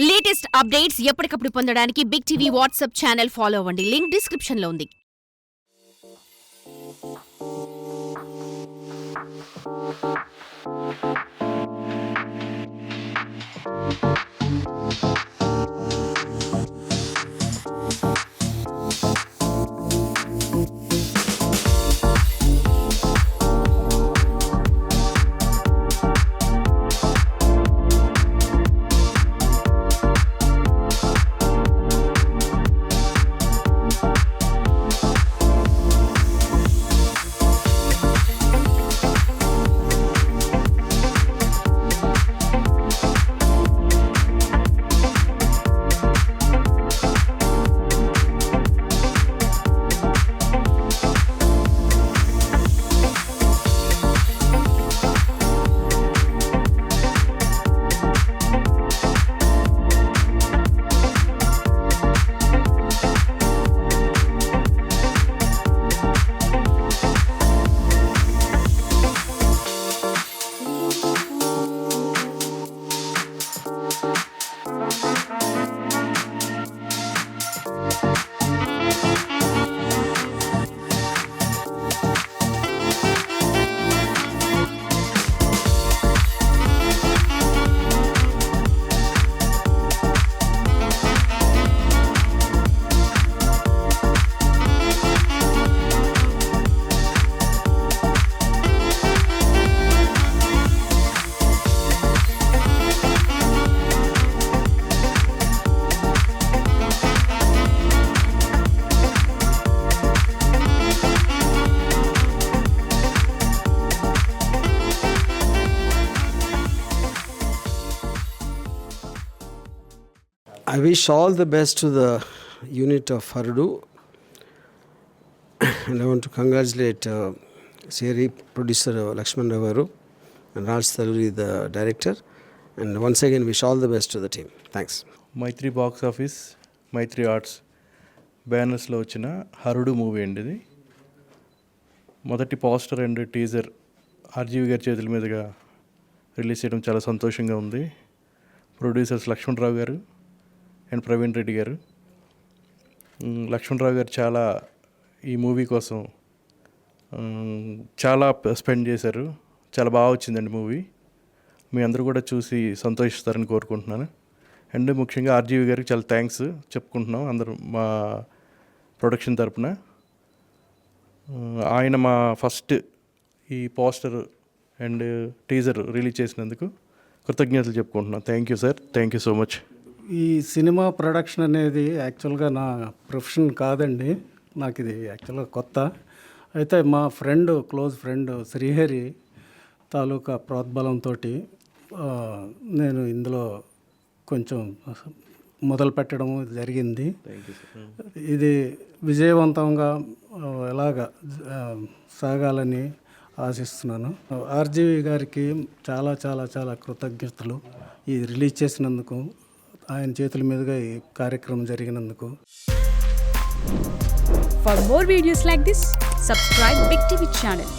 Latest updates ఎప్పటికప్పుడు పొందడానికి big TV WhatsApp channel follow అవ్వండి. లింక్ డిస్క్రిప్షన్ లో ఉంది. I wish all the best to the unit of Harudu, and I want to congratulate Seri producer Lakshman Ravaru and Raj Thaluri the director, and once again wish all the best to the team. Thanks. Mythri box office Mythri arts బ్యానర్స్లో వచ్చిన Harudu movie అండి. ఇది మొదటి poster and teaser RGV గారి చేతుల మీదుగా release చేయడం చాలా సంతోషంగా ఉంది. ప్రొడ్యూసర్స్ లక్ష్మణరావు గారు అండ్ ప్రవీణ్ రెడ్డి గారు. లక్ష్మణరావు గారు చాలా ఈ మూవీ కోసం చాలా స్పెండ్ చేశారు. చాలా బాగా వచ్చిందండి మూవీ. మీ అందరూ కూడా చూసి సంతోషిస్తారని కోరుకుంటున్నాను. అండ్ ముఖ్యంగా ఆర్జీవి గారికి చాలా థ్యాంక్స్ చెప్పుకుంటున్నాం అందరూ మా ప్రొడక్షన్ తరపున. ఆయన మా ఫస్ట్ ఈ పోస్టర్ అండ్ టీజర్ రిలీజ్ చేసినందుకు కృతజ్ఞతలు చెప్పుకుంటున్నాం. Thank you sir, thank you so much. ఈ సినిమా ప్రొడక్షన్ అనేది యాక్చువల్గా నా ప్రొఫెషన్ కాదండి. నాకు ఇది యాక్చువల్గా కొత్త. అయితే మా ఫ్రెండ్, క్లోజ్ ఫ్రెండ్ శ్రీహరి తాలూకా ప్రోద్బలంతో నేను ఇందులో కొంచెం మొదలు పెట్టడం జరిగింది. ఇది విజయవంతంగా ఎలాగ సాగాలని ఆశిస్తున్నాను. ఆర్జీవి గారికి చాలా చాలా చాలా కృతజ్ఞతలు ఈ రిలీజ్ చేసినందుకు, ఆయన చేతుల మీదుగా ఈ కార్యక్రమం జరిగినందుకు. For more videos like this, subscribe Big TV channel.